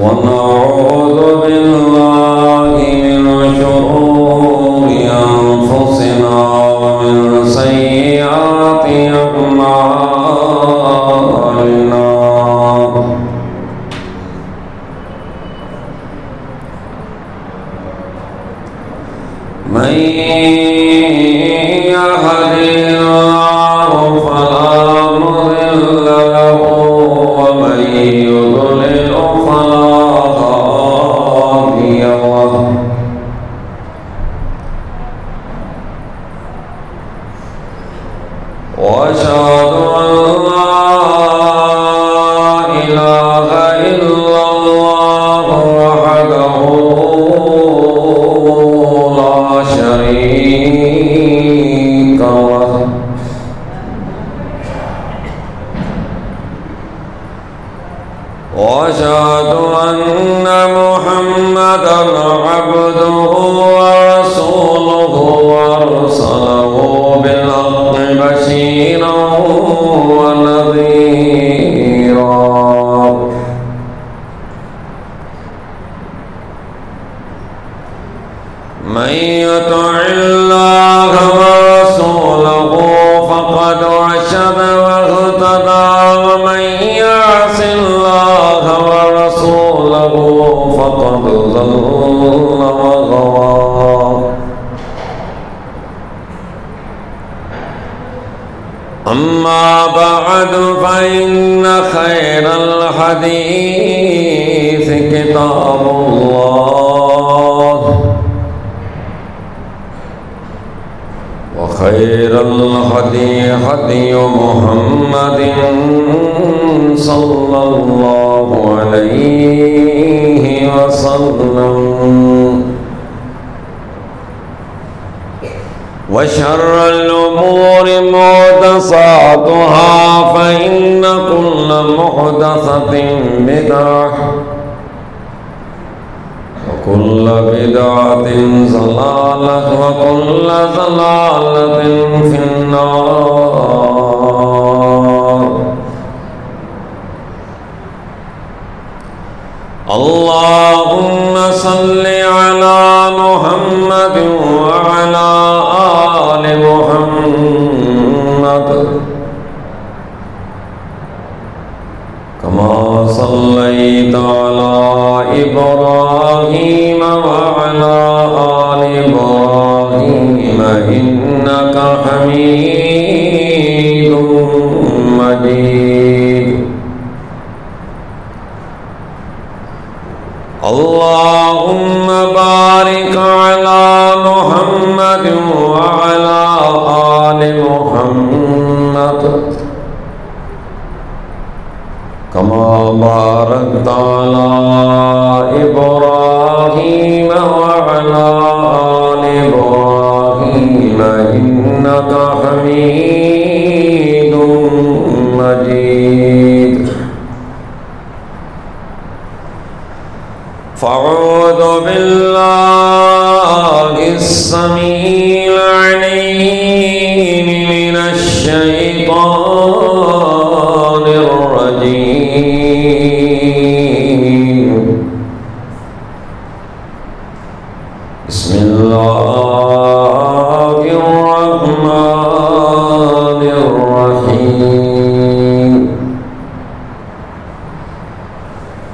ونعوذ بالله من شرور أنفسنا ومن سيئات أعمالنا من يهد الله فلا مضل له ومن يضلل فلا هادي له وأشهد أن لا إله إلا الله وحده لا شريك له وأشهد أن محمدًا عبده ورسوله أرسله بالحق بشيرا ونذيرا من يطع الله ورسوله فقد رشد واهتدى ومن يعص الله ورسوله فقد ضل وغوى أما بعد فإن خير الحديث كتاب الله وخير الهدي هدي محمد صلى الله عليه وسلم وشر الأمور محدثاتها فإن كل محدثة بدعة وكل بدعة ضلالة وكل ضلالة في النار اللهم صل على محمد وعلى آل محمد كما صليت على إبراهيم وعلى آل إبراهيم إنك حميد مجيد اللهم بارك على محمد وعلى آل محمد كما باركت على إبراهيم وعلى آل إبراهيم إنك حميد مجيد فأعوذ بالله السميع العليم من الشيطان الرجيم بسم الله الرحمن الرحيم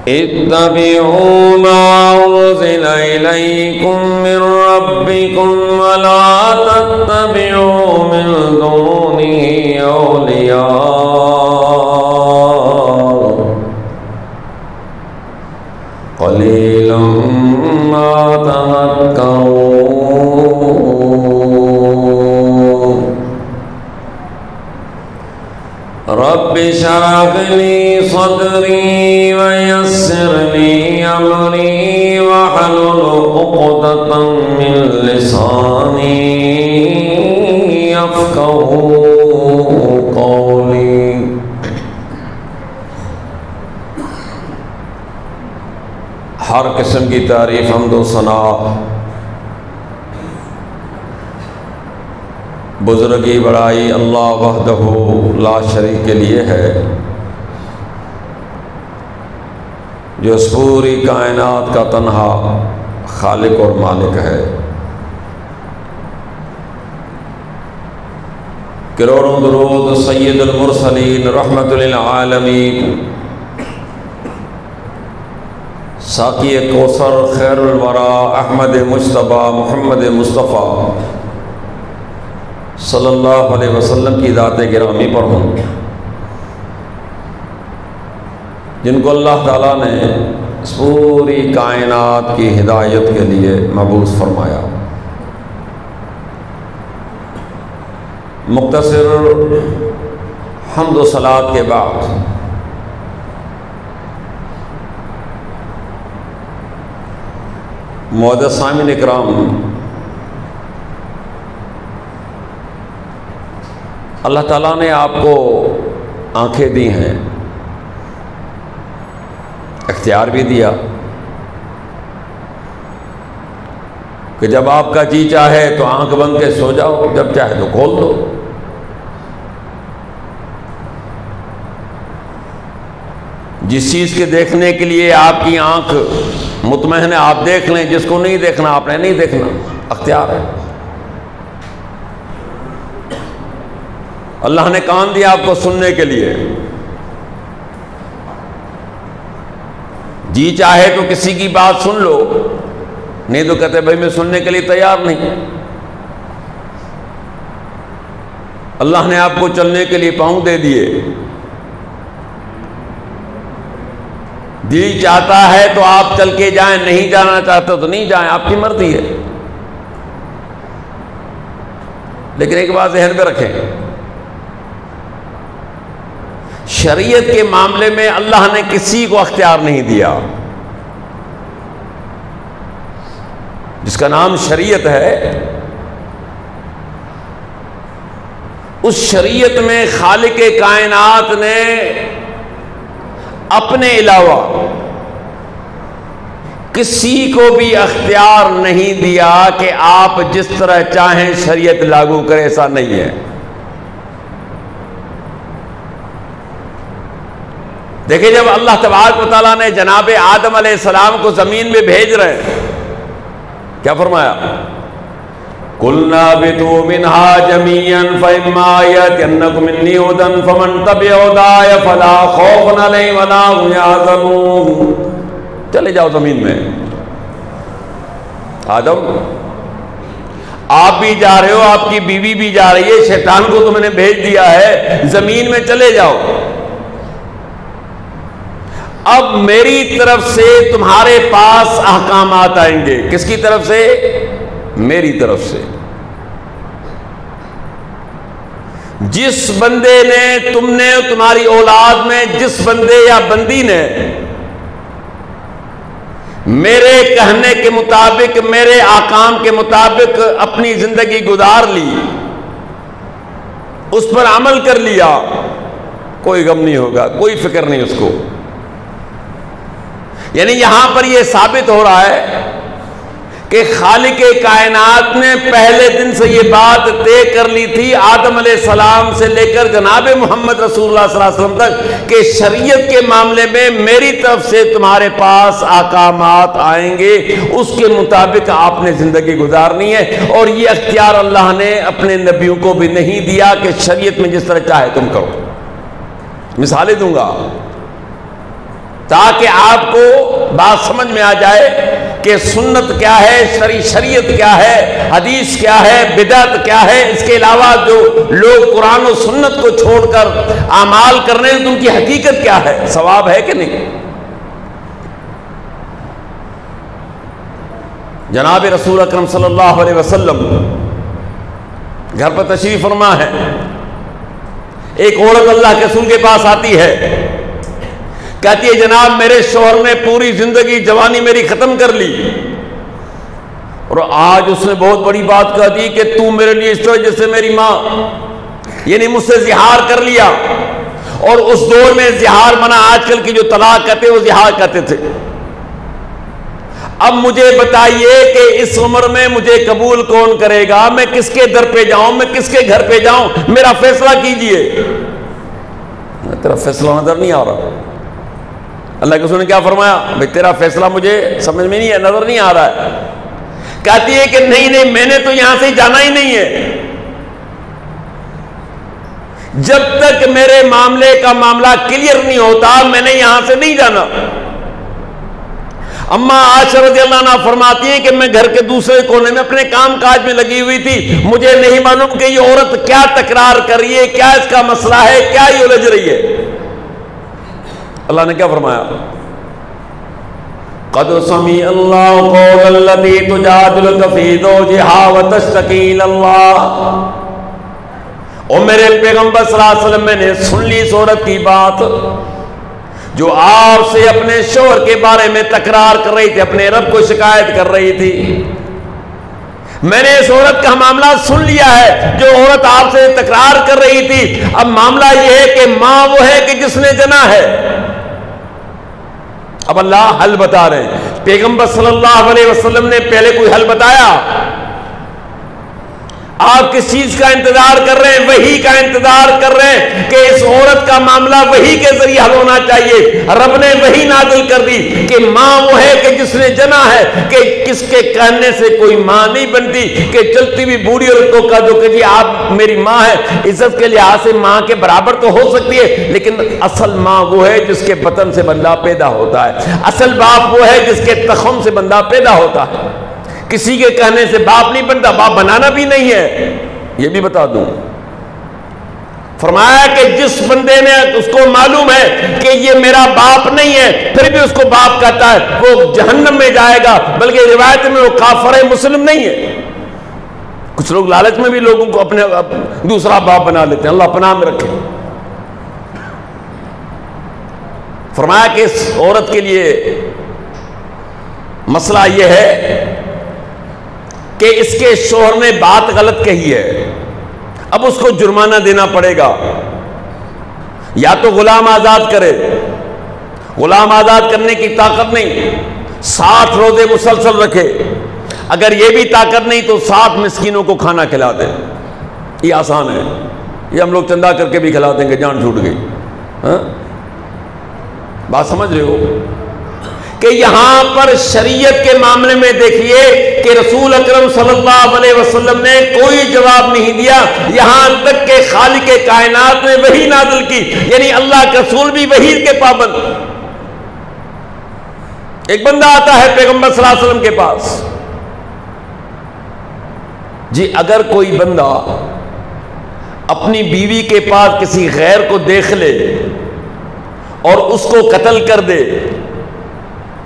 اتبعوا ما أنزل إليكم من ربكم ولا تتبعوا من دونه أولياء قليلا ما تذكرون رب اشرح لي صدري ويسر لي أمري واحلل عقدة من لساني يفقهوا قولي ہر قسم کی تعریف حمد و ثنا بزرگی بڑائی اللہ وحدہ لا شریک کے لیے ہے، جو اس پوری کائنات کا تنہا خالق اور مالک ہے، کروڑوں درود سید المرسلین رحمت للعالمین ساقی کوثر خیر الورا احمد مجتبیٰ محمد مصطفیٰ صلی اللہ علیہ وسلم کی ذات گرامی پر ہوں، جن کو اللہ تعالیٰ نے اس پوری کائنات کی ہدایت کے لیے مبعوث فرمایا۔ مختصر حمد و صلوات کے بعد معزز سامعین اکرام، اللہ تعالیٰ نے آپ کو آنکھیں دی ہیں، اختیار بھی دیا کہ جب آپ کا جی چاہے تو آنکھ بند کے سو جاؤ، جب چاہے تو کھول دو۔ جس چیز کے دیکھنے کے لیے آپ کی آنکھ مطمئن ہے آپ دیکھ لیں، جس کو نہیں دیکھنا آپ نے نہیں دیکھنا، اختیار ہے۔ اللہ نے کان دیا آپ کو سننے کے لیے، جی چاہے تو کسی کی بات سن لو، نہیں تو کہتے بھائی میں سننے کے لیے تیار نہیں۔ اللہ نے آپ کو چلنے کے لیے پاؤں دے دیے، دل چاہتا ہے تو آپ چل کے جائیں، نہیں جانا چاہتا تو نہیں جائیں، آپ کی مرضی ہے۔ لیکن ایک بات ذہن میں رکھیں، شریعت کے معاملے میں اللہ نے کسی کو اختیار نہیں دیا۔ جس کا نام شریعت ہے، اس شریعت میں خالق کائنات نے اپنے علاوہ کسی کو بھی اختیار نہیں دیا کہ آپ جس طرح چاہیں شریعت لاگو کرے، ایسا نہیں ہے۔ دیکھیں جب اللہ تبارک و تعالیٰ نے جناب آدم علیہ السلام کو زمین میں بھیج رہے ہیں، کیا فرمایا؟ قُلْنَا اهْبِطُوا مِنْهَا جَمِيعًا فَإِمَّا يَأْتِيَنَّكُم مِّنِّي هُدًى فَمَن تَبِعَ هُدَايَ فَلَا خَوْفٌ عَلَيْهِمْ وَلَا هُمْ يَحْزَنُونَ۔ چلے جاؤ زمین میں، آدم آپ بھی جا رہے ہو، آپ کی بیوی بھی جا رہی ہے، شیطان کو تو میں نے بھیج دیا ہے، زمین میں چلے جاؤ۔ اب میری طرف سے تمہارے پاس احکامات آئیں گے۔ کس کی طرف سے؟ میری طرف سے۔ جس بندے نے، تم نے، تمہاری اولاد میں جس بندے یا بندی نے میرے کہنے کے مطابق، میرے احکام کے مطابق اپنی زندگی گزار لی، اس پر عمل کر لیا، کوئی غم نہیں ہوگا، کوئی فکر نہیں اس کو۔ یعنی یہاں پر یہ ثابت ہو رہا ہے کہ خالق کائنات نے پہلے دن سے یہ بات طے کر لی تھی، آدم علیہ السلام سے لے کر جناب محمد رسول اللہ صلی اللہ علیہ وسلم تک، کہ شریعت کے معاملے میں میری طرف سے تمہارے پاس احکامات آئیں گے، اس کے مطابق آپ نے زندگی گزارنی ہے۔ اور یہ اختیار اللہ نے اپنے نبیوں کو بھی نہیں دیا کہ شریعت میں جس طرح چاہے تم کرو۔ مثالیں دوں گا تاکہ آپ کو بات سمجھ میں آ جائے کہ سنت کیا ہے، شریعت کیا ہے، حدیث کیا ہے، بدعت کیا ہے۔ اس کے علاوہ جو لوگ قرآن و سنت کو چھوڑ کر اعمال کرنے تو ان کی حقیقت کیا ہے، ثواب ہے کہ نہیں۔ جناب رسول اکرم صلی اللہ علیہ وسلم گھر پر تشریف فرما ہے، ایک عورت اللہ کے رسول کے پاس آتی ہے، کہتی ہے جناب میرے شوہر نے پوری زندگی جوانی میری ختم کر لی، اور آج اس نے بہت بڑی بات کہہ دی کہ تو میرے لیے اس طرح جیسے میری ماں، یعنی مجھ سے زہار کر لیا۔ اور اس دور میں زہار منع، آج کل کی جو طلاق کہتے وہ زہار کہتے تھے۔ اب مجھے بتائیے کہ اس عمر میں مجھے قبول کون کرے گا، میں کس کے در پہ جاؤں، میں کس کے گھر پہ جاؤں، میرا فیصلہ کیجئے۔ تیرا فیصلہ نظر نہیں آ رہا، اللہ کے رسول نے کیا فرمایا؟ بھئی تیرا فیصلہ مجھے سمجھ میں نہیں ہے، نظر نہیں آ رہا ہے۔ کہتی ہے کہ نہیں نہیں، میں نے تو یہاں سے جانا ہی نہیں ہے، جب تک میرے معاملے کا معاملہ کلیئر نہیں ہوتا میں نے یہاں سے نہیں جانا۔ اما عائشہ رضی اللہ عنہا فرماتی ہیں کہ میں گھر کے دوسرے کونے میں اپنے کام کاج میں لگی ہوئی تھی، مجھے نہیں معلوم کہ یہ عورت کیا تکرار کر رہی ہے، کیا اس کا مسئلہ ہے، کیا یہ الجھ رہی ہے۔ اللہ نے کیا فرمایا؟ قد سمع اللہ قول التی تجادلک فی زوجہا وتشتکی الی اللہ۔ او میرے پیغمبر صلی اللہ علیہ وسلم، میں نے سن لی اس عورت کی بات جو آپ سے اپنے شوہر کے بارے میں تکرار کر رہی تھی، اپنے رب کو شکایت کر رہی تھی۔ میں نے اس عورت کا معاملہ سن لیا ہے جو عورت آپ سے تکرار کر رہی تھی۔ اب معاملہ یہ ہے کہ ماں وہ ہے کہ جس نے جنا ہے۔ اب اللہ حل بتا رہے ہیں۔ پیغمبر صلی اللہ علیہ وسلم نے پہلے کوئی حل بتایا؟ آپ کس چیز کا انتظار کر رہے ہیں؟ وحی کا انتظار کر رہے ہیں کہ اس عورت کا معاملہ وحی کے ذریعے حل ہونا چاہیے۔ رب نے وحی نازل کر دی کہ ماں وہ ہے کہ جس نے جنا ہے، کہ کس کے کہنے سے کوئی ماں نہیں بنتی، کہ چلتی ہوئی بوڑھی عورتوں کا جو کہ جی آپ میری ماں ہے، عزت کے لحاظ سے ماں کے برابر تو ہو سکتی ہے، لیکن اصل ماں وہ ہے جس کے بطن سے بندہ پیدا ہوتا ہے، اصل باپ وہ ہے جس کے تخم سے بندہ پیدا ہوتا ہے۔ کسی کے کہنے سے باپ نہیں بنتا، باپ بنانا بھی نہیں ہے، یہ بھی بتا دوں۔ فرمایا کہ جس بندے نے اس کو معلوم ہے کہ یہ میرا باپ نہیں ہے پھر بھی اس کو باپ کہتا ہے، وہ جہنم میں جائے گا، بلکہ روایت میں وہ کافر ہے، مسلم نہیں ہے۔ کچھ لوگ لالچ میں بھی لوگوں کو اپنے دوسرا باپ بنا لیتے ہیں، اللہ پناہ میں رکھے۔ فرمایا کہ اس عورت کے لیے مسئلہ یہ ہے کہ اس کے شوہر نے بات غلط کہی ہے، اب اس کو جرمانہ دینا پڑے گا، یا تو غلام آزاد کرے، غلام آزاد کرنے کی طاقت نہیں 60 روزے مسلسل رکھے، اگر یہ بھی طاقت نہیں تو 60 مسکینوں کو کھانا کھلا دے۔ یہ آسان ہے، یہ ہم لوگ چندہ کر کے بھی کھلا دیں گے، جان چھوٹ گئی۔ ہاں بات سمجھ رہے ہو کہ یہاں پر شریعت کے معاملے میں دیکھیے کہ رسول اکرم صلی اللہ علیہ وسلم نے کوئی جواب نہیں دیا، یہاں تک کہ خالق کائنات نے وحی نازل کی، یعنی اللہ کے رسول بھی وحی کے پابند۔ ایک بندہ آتا ہے پیغمبر صلی اللہ علیہ وسلم کے پاس، جی اگر کوئی بندہ اپنی بیوی کے پاس کسی غیر کو دیکھ لے اور اس کو قتل کر دے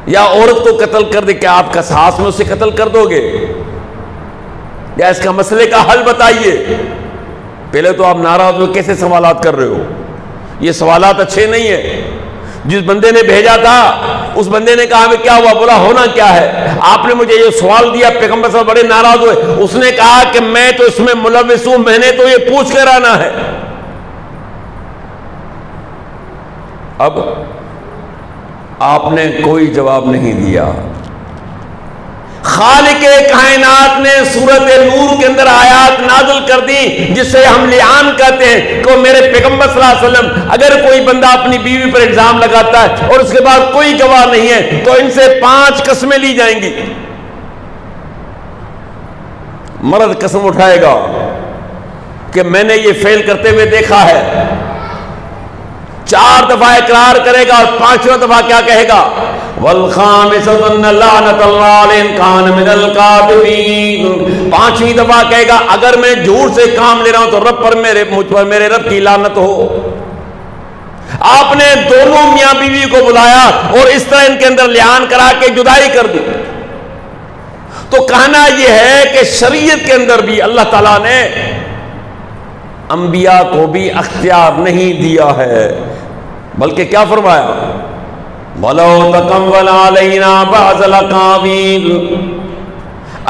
یا عورت کو قتل کر دے، کیا آپ قصاص میں اسے قتل کر دو گے؟ یا اس کا مسئلے کا حل بتائیے۔ پہلے تو آپ ناراض ہو، کیسے سوالات کر رہے ہو؟ یہ سوالات اچھے نہیں ہیں۔ جس بندے نے بھیجا تھا اس بندے نے کہا میں کیا ہوا؟ بولا ہونا کیا ہے؟ آپ نے مجھے یہ سوال دیا، پیغمبر صاحب بڑے ناراض ہوئے۔ اس نے کہا کہ میں تو اس میں ملوث ہوں، میں نے تو یہ پوچھ کر آنا ہے۔ اب آپ نے کوئی جواب نہیں دیا۔ خالق کائنات نے سورۃ نور کے اندر آیات نازل کر دی جسے ہم لعان کہتے ہیں کہ میرے پیغمبر صلی اللہ علیہ وسلم اگر کوئی بندہ اپنی بیوی پر الزام لگاتا ہے اور اس کے بعد کوئی گواہ نہیں ہے تو ان سے 5 قسمیں لی جائیں گی۔ مرد قسم اٹھائے گا کہ میں نے یہ فعل کرتے ہوئے دیکھا ہے، 4 دفعہ اقرار کرے گا اور 5واں دفعہ کیا کہے گا؟ وَالْخَامِسَةُ أَنَّ لَعْنَةَ اللَّهِ عَلَيْهِ إِن كَانَ مِنَ الْكَاذِبِينَ، 5ویں دفعہ کہے گا اگر میں جھوٹ سے کام لے رہا ہوں تو رب پر مجھ پر میرے رب کی لعنت ہو۔ آپ نے دونوں میاں بیوی کو بلایا اور اس طرح ان کے اندر لعان کرا کے جدائی کر دی۔ تو کہنا یہ ہے کہ شریعت کے اندر بھی اللہ تعالیٰ نے انبیاء کو بھی اختیار نہیں دیا ہے، بلکہ کیا فرمایا؟ وَلَوْ تَقَوَّلَ عَلَيْنَا بَعْضَ الْأَقَاوِيلِ،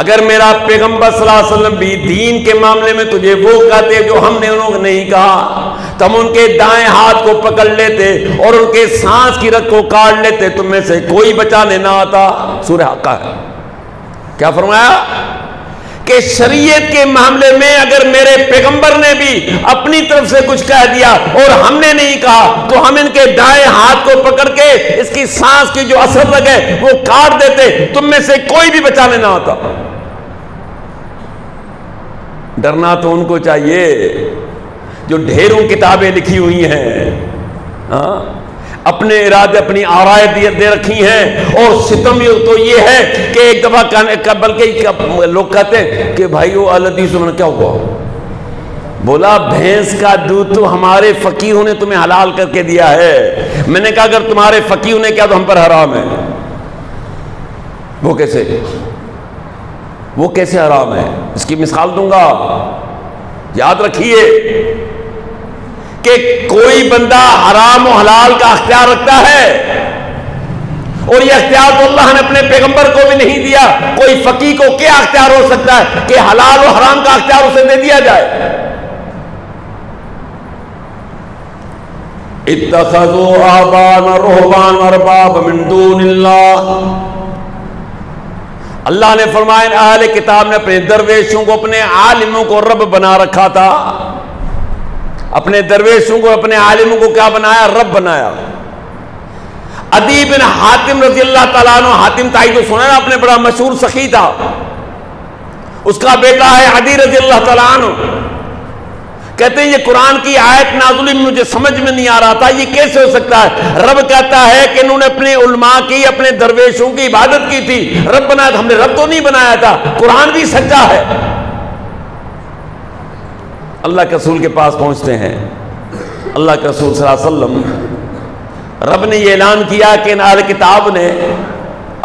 اگر میرا پیغمبر صلی اللہ علیہ وسلم بھی دین کے معاملے میں تجھے وہ کہتے جو ہم نے انہوں نے نہیں کہا تو ہم ان کے دائیں ہاتھ کو پکڑ لیتے اور ان کے سانس کی رگ کو کاٹ لیتے، تم میں سے کوئی بچانے نہ آتا۔ سورہ حقہ ہے۔ کیا فرمایا کہ شریعت کے معاملے میں اگر میرے پیغمبر نے بھی اپنی طرف سے کچھ کہہ دیا اور ہم نے نہیں کہا تو ہم ان کے دائیں ہاتھ کو پکڑ کے اس کی سانس کی جو اثر لگے وہ کاٹ دیتے، تم میں سے کوئی بھی بچانے نہ آتا۔ ڈرنا تو ان کو چاہیے جو ڈھیروں کتابیں لکھی ہوئی ہیں، اپنے ارادے اپنی آرائے دے رکھی ہیں، اور ستم تو یہ ہے کہ ایک دفعہ بلکہ لوگ کہتے ہیں کہ بھائیو الحدیث میں کیا ہوا؟ بولا بھینس کا دودھ تو ہمارے فقیہوں نے تمہیں حلال کر کے دیا ہے۔ میں نے کہا اگر تمہارے فقیہوں نے کیا تو ہم پر حرام ہے۔ وہ کیسے حرام ہے؟ اس کی مثال دوں گا، یاد رکھیے کہ کوئی بندہ حرام و حلال کا اختیار رکھتا ہے، اور یہ اختیار تو اللہ نے اپنے پیغمبر کو بھی نہیں دیا۔ کوئی فقیہ کو کیا اختیار ہو سکتا ہے کہ حلال و حرام کا اختیار اسے دے دیا جائے؟ اتخذوا آباءنا رهبانا اربابا من دون اللہ۔ اللہ نے فرمایا اہل کتاب نے اپنے درویشوں کو اپنے عالموں کو رب بنا رکھا تھا، اپنے درویشوں کو اپنے عالموں کو کیا بنایا؟ رب بنایا۔ عدی بن حاتم رضی اللہ تعالیٰ عنہ، حاتم تائی تو سنا نا، اپنے بڑا مشہور سخی تھا، اس کا بیٹا ہے عدی رضی اللہ تعالیٰ عنہ۔ کہتے ہیں یہ قرآن کی آیت نازل ہوئی، مجھے سمجھ میں نہیں آ رہا تھا یہ کیسے ہو سکتا ہے۔ رب کہتا ہے کہ انہوں نے اپنے علماء کی، اپنے درویشوں کی عبادت کی تھی، رب بنایا تھا۔ ہم نے رب تو نہیں بنایا تھا، قرآن بھی سچا ہے۔ اللہ کے رسول کے پاس پہنچتے ہیں، اللہ کے رسول صلی اللہ علیہ وسلم، رب نے یہ اعلان کیا کہ ان اہل کتاب نے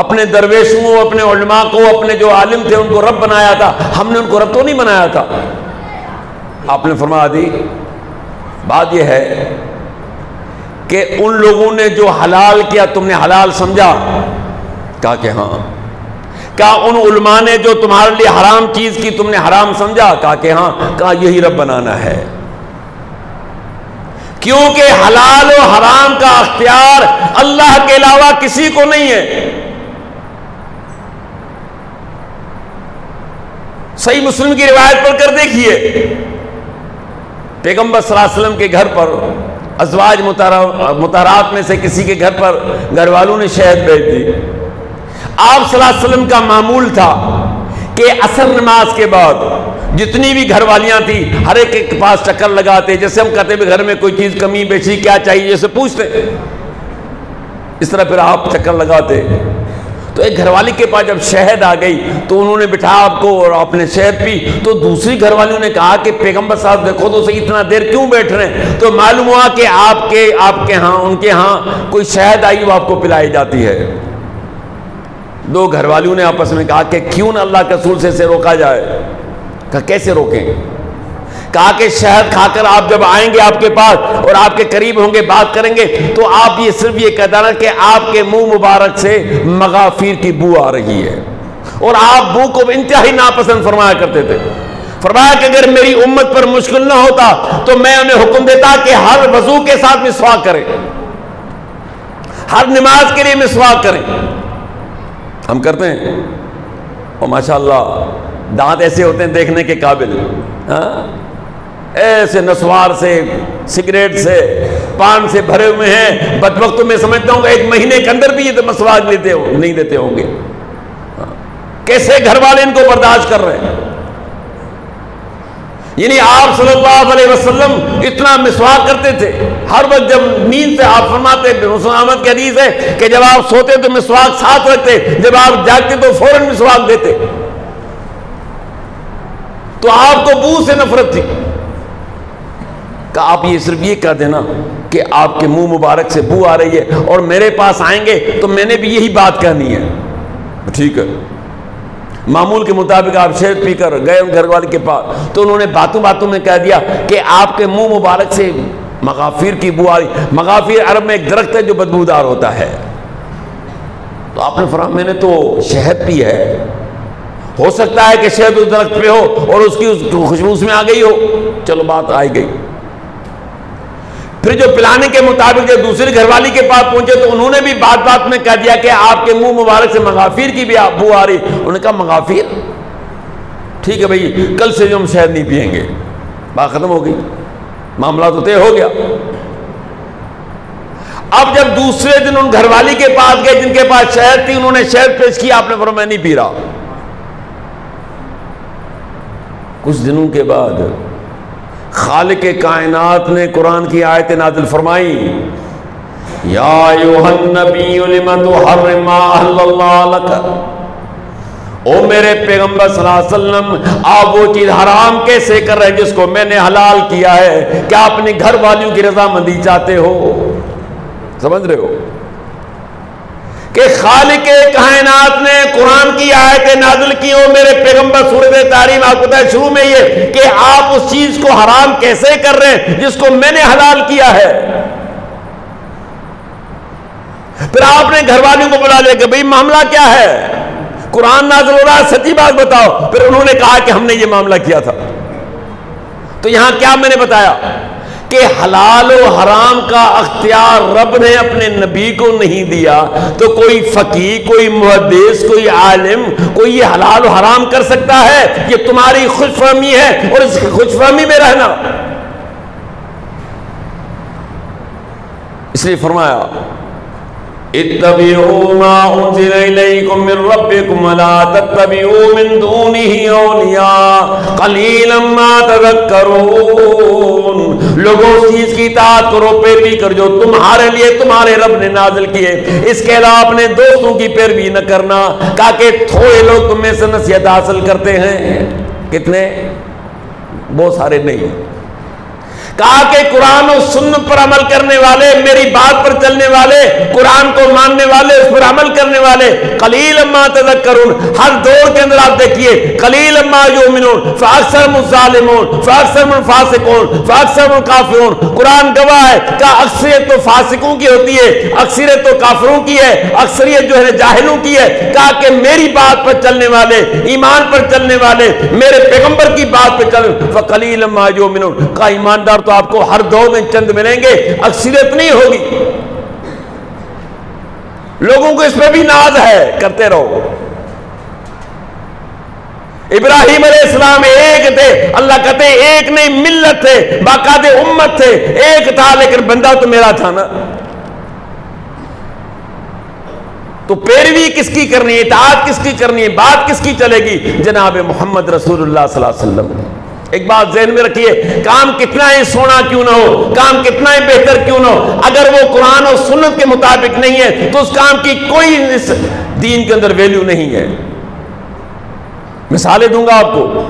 اپنے درویشوں، اپنے علماء کو، اپنے جو عالم تھے ان کو رب بنایا تھا، ہم نے ان کو رب تو نہیں بنایا تھا۔ آپ نے فرمایا دی بات یہ ہے کہ ان لوگوں نے جو حلال کیا تم نے حلال سمجھا؟ کہا کہ ہاں۔ کہا ان علماء نے جو تمہارے لیے حرام چیز کی تم نے حرام سمجھا؟ کہا کہ ہاں۔ کہا یہی رب بنانا ہے، کیونکہ حلال و حرام کا اختیار اللہ کے علاوہ کسی کو نہیں ہے۔ صحیح مسلم کی روایت پڑھ کر دیکھیے، پیغمبر صلی اللہ علیہ وسلم کے گھر پر، ازواج مطہرات میں سے کسی کے گھر پر گھر والوں نے شہد بھیج دی۔ آپ صلی اللہ علیہ وسلم کا معمول تھا کہ عصر نماز کے بعد جتنی بھی گھر والیاں تھیں ہر ایک کے پاس چکر لگاتے، جیسے ہم کہتے ہیں گھر میں کوئی چیز کمی بیشی کیا چاہیے جیسے پوچھتے، اس طرح پھر آپ چکر لگاتے۔ تو ایک گھر والی کے پاس جب شہد آ گئی تو انہوں نے بٹھایا آپ کو اور آپ نے شہد پی، تو دوسری گھر والیوں نے کہا کہ پیغمبر صاحب دیکھو تو صحیح اتنا دیر کیوں بیٹھ رہے ہیں؟ تو معلوم ہوا کہ آپ کے ہاں ان کے ہاں کوئی شہد آئی وہ آپ کو پلائی جاتی ہے۔ دو گھر والیوں نے آپس میں کہا کہ کیوں نہ اللہ کے رسول سے اسے روکا جائے؟ کہا کیسے روکیں؟ کہا کہ شہد کھا کر آپ جب آئیں گے آپ کے پاس اور آپ کے قریب ہوں گے بات کریں گے تو آپ یہ صرف یہ کہہ دینا کہ آپ کے منہ مبارک سے مغافیر کی بو آ رہی ہے، اور آپ بو کو انتہائی ناپسند فرمایا کرتے تھے۔ فرمایا کہ اگر میری امت پر مشکل نہ ہوتا تو میں انہیں حکم دیتا کہ ہر وضو کے ساتھ مسواک کریں، ہر نماز کے لیے مسواک کریں۔ ہم کرتے ہیں، اور ماشاءاللہ دانت ایسے ہوتے ہیں دیکھنے کے قابل، ایسے نسوار سے، سگریٹ سے، پان سے بھرے ہوئے ہیں، بدبختوں میں سمجھتا ہوں کہ ایک مہینے کے اندر بھی یہ مسواک نہیں دیتے ہوں گے۔ کیسے گھر والے ان کو برداشت کر رہے ہیں؟ یعنی آپ صلی اللہ علیہ وسلم اتنا مسواک کرتے تھے، ہر وقت جب نیند سے آپ فرماتے، مسلم احمد کی حدیث ہے کہ جب آپ سوتے تو مسواک ساتھ رکھتے، جب آپ جاگتے تو فوراً مسواک دیتے۔ تو آپ کو بو سے نفرت تھی، کہ آپ یہ صرف یہ کہہ دینا کہ آپ کے منہ مبارک سے بو آ رہی ہے اور میرے پاس آئیں گے تو میں نے بھی یہی بات کہنی ہے۔ ٹھیک ہے، معمول کے مطابق آپ شہد پی کر گئے گھر والے کے پاس، تو انہوں نے باتوں باتوں میں کہہ دیا کہ آپ کے منہ مبارک سے مغافیر کی بو آ رہی۔ مغافیر عرب میں ایک درخت ہے جو بدبودار ہوتا ہے۔ تو آپ نے فرمایا میں نے تو شہد پی ہے، ہو سکتا ہے کہ شہد اس درخت پہ ہو اور اس کی خوشبو اس میں آ گئی ہو۔ چلو بات آئی گئی۔ پھر جو پلانے کے مطابق جب دوسری گھر والی کے پاس پہنچے تو انہوں نے بھی بات بات میں کہہ دیا کہ آپ کے منہ مبارک سے مغافیر کی بھی بو آ رہی۔ انہوں نے کہا مغافیر؟ ٹھیک ہے بھائی کل سے جو ہم شہد نہیں پئیں گے، بات ختم ہو گئی، معاملہ تو طے ہو گیا۔ اب جب دوسرے دن ان گھر والی کے پاس گئے جن کے پاس شہد تھی، انہوں نے شہد پیش کیا، آپ نے فرمایا میں نہیں پی رہا۔ کچھ دنوں کے بعد خالق کائنات نے قرآن کی آیت نازل فرمائی، یا ایھا النبی لم تحرم ما احل اللہ لک، او میرے پیغمبر صلی اللہ علیہ وسلم آپ وہ چیز حرام کیسے کر رہے ہیں جس کو میں نے حلال کیا ہے؟ کیا اپنی گھر والیوں کی رضامندی چاہتے ہو؟ سمجھ رہے ہو کہ خالق کائنات نے قرآن کی آیتیں نازل کی، او میرے پیغمبر سورۃ تحریم آپ کو بتایا شروع میں یہ کہ آپ اس چیز کو حرام کیسے کر رہے ہیں جس کو میں نے حلال کیا ہے۔ پھر آپ نے گھر والیوں کو بلا لیا کہ بھئی معاملہ کیا ہے، قرآن نازل ہو رہا ہے، سچی بات بتاؤ۔ پھر انہوں نے کہا کہ ہم نے یہ معاملہ کیا تھا۔ تو یہاں کیا میں نے بتایا کہ حلال و حرام کا اختیار رب نے اپنے نبی کو نہیں دیا، تو کوئی فقیہ، کوئی محدث، کوئی عالم کوئی یہ حلال و حرام کر سکتا ہے؟ یہ تمہاری خوش فہمی ہے اور اس خوش فہمی میں رہنا۔ اس لیے فرمایا اتبعوا ما انزل الیکم من ربکم ولا تتبعوا من دونه اولیاء قلیلا ما تذکرون۔ لوگوں اس چیز کی اطاعت کرو، پیروی کر جو تمہارے لیے تمہارے رب نے نازل کیے، اس کے علاوہ اپنے دوستوں کی پیروی نہ کرنا۔ کہا کہ تھوڑے لوگ تم میں سے نصیحت حاصل کرتے ہیں، کتنے؟ بہت سارے نہیں۔ کہا کہ قرآن و سنت پر عمل کرنے والے، میری بات پر چلنے والے، قرآن کو ماننے والے، اس پر عمل کرنے والے، قلیلا ما تذکرون۔ ہر دور کے اندر آپ دیکھیے قلیلا ما یؤمنون فاکثرهم الظالمون فاکثرهم الفاسقون فاکثرهم الکافرون۔ قرآن گواہ ہے کہ اکثریت تو فاسقوں کی ہوتی ہے، اکثریت تو کافروں کی ہے، اکثریت جو ہے جاہلوں کی ہے۔ کہا کہ میری بات پر چلنے والے، ایمان پر چلنے والے، میرے پیغمبر کی بات پر چلنے، فقلیلا ما یؤمنون۔ کہا ایماندار تو آپ کو ہر دور میں چند ملیں گے، اکثریت نہیں ہوگی۔ لوگوں کو اس پہ بھی ناز ہے، کرتے رہو۔ ابراہیم علیہ السلام ایک تھے، اللہ کہتے ہیں ایک نہیں ملت تھے، باقاعدہ امت تھے، ایک تھا لیکن بندہ تو میرا تھا نا۔ تو پیروی کس کی کرنی ہے، اطاعت کس کی کرنی ہے، بات کس کی چلے گی؟ جناب محمد رسول اللہ صلی اللہ علیہ وسلم۔ ایک بات ذہن میں رکھیے، کام کتنا ہی سونا کیوں نہ ہو، کام کتنا ہی بہتر کیوں نہ ہو، اگر وہ قرآن اور سنت کے مطابق نہیں ہے تو اس کام کی کوئی اس دین کے اندر ویلیو نہیں ہے۔ مثالیں دوں گا آپ کو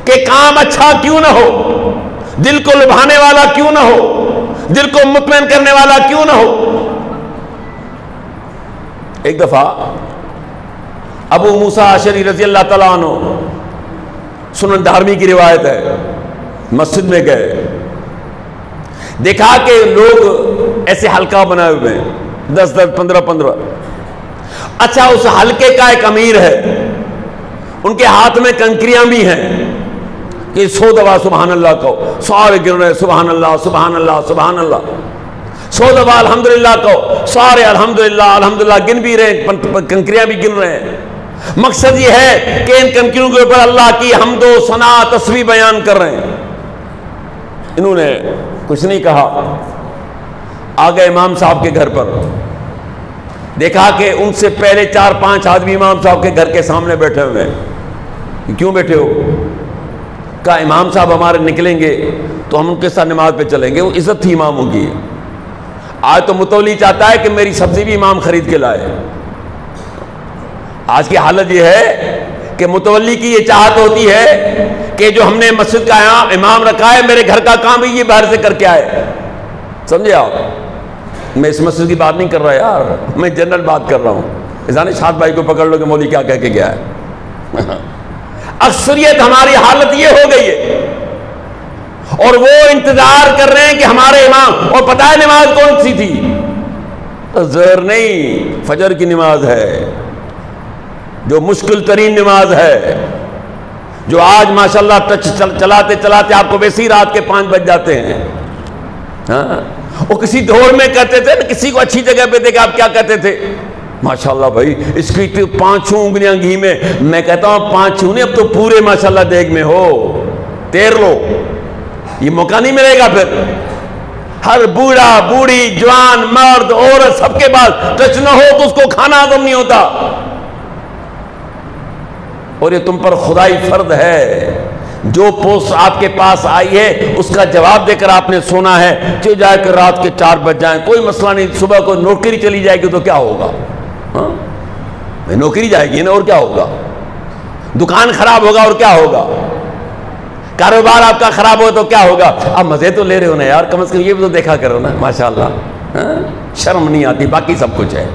کہ کام اچھا کیوں نہ ہو، دل کو لبھانے والا کیوں نہ ہو، دل کو مطمئن کرنے والا کیوں نہ ہو۔ ایک دفعہ ابو موسیٰ اشعری رضی اللہ تعالیٰ عنہ، سنن دارمی کی روایت ہے، مسجد میں گئے، دیکھا کہ لوگ ایسے حلقہ بنائے ہوئے ہیں، 10 15۔ اچھا اس حلقے کا ایک امیر ہے، ان کے ہاتھ میں کنکریاں بھی ہیں کہ 100 دفعہ سبحان اللہ کہو، سارے گر رہے سبحان اللہ سبحان اللہ سبحان اللہ، 100 دفعہ الحمدللہ کہو، سارے الحمدللہ الحمدللہ گن بھی رہے ہیں، کنکریاں بھی گن رہے ہیں۔ مقصد یہ ہے کہ ان کنکریوں کے اوپر اللہ کی حمد و ثنا تسبیح بیان کر رہے ہیں۔ انہوں نے کچھ نہیں کہا، آگے امام صاحب کے گھر پر، دیکھا کہ ان سے پہلے 4-5 آدمی امام صاحب کے گھر کے سامنے بیٹھے ہوئے ہیں۔ کیوں بیٹھے ہو؟ کہا امام صاحب ہمارے نکلیں گے تو ہم ان کے ساتھ نماز پہ چلیں گے، وہ عزت تھی اماموں کی۔ آج تو متولی چاہتا ہے کہ میری سبزی بھی امام خرید کے لائے۔ آج کی حالت یہ ہے کہ متولی کی یہ چاہت ہوتی ہے کہ جو ہم نے مسجد کا امام رکھا ہے، میرے گھر کا کام بھی یہ باہر سے کر کے آئے۔ سمجھے آپ؟ میں اس مسجد کی بات نہیں کر رہا یار، میں جنرل بات کر رہا ہوں۔ ازان شاد بھائی کو پکڑ لو کہ مولوی کیا کہہ کے گیا ہے۔ اکثریت ہماری حالت یہ ہو گئی ہے، اور وہ انتظار کر رہے ہیں کہ ہمارے امام، اور پتہ ہے نماز کون سی تھی؟ ظہر نہیں، فجر کی نماز ہے، جو مشکل ترین نماز ہے، جو آج ماشاءاللہ ٹچ چلاتے چلاتے آپ کو ویسی رات کے 5 بج جاتے ہیں۔ ہاں وہ کسی دور میں کہتے تھے نا، کسی کو اچھی جگہ پہ دیکھا آپ کیا کہتے تھے؟ ماشاءاللہ بھائی اس کی 5 انگلیاں گھی میں کہتا ہوں 5 نہیں، اب تو پورے ماشاءاللہ دیگ میں ہو، تیر لو، یہ موقع نہیں ملے گا پھر۔ ہر بوڑھا بوڑھی جوان مرد عورت سب کے پاس ٹچ نہ ہو تو اس کو کھانا ہضم نہیں ہوتا، اور یہ تم پر خدائی فرض ہے۔ جو پوسٹ آپ کے پاس آئی ہے اس کا جواب دے کر آپ نے سونا ہے، چلے جائے کہ رات کے 4 بج جائیں کوئی مسئلہ نہیں، صبح کو نوکری چلی جائے گی تو کیا ہوگا؟ ہاں نوکری جائے گی نا، اور کیا ہوگا؟ دکان خراب ہوگا اور کیا ہوگا؟ کاروبار آپ کا خراب ہو تو کیا ہوگا؟ آپ مزے تو لے رہے ہو نا یار، کم از کم یہ بھی تو دیکھا کرو نا، ماشاءاللہ شرم نہیں آتی، باقی سب کچھ ہے۔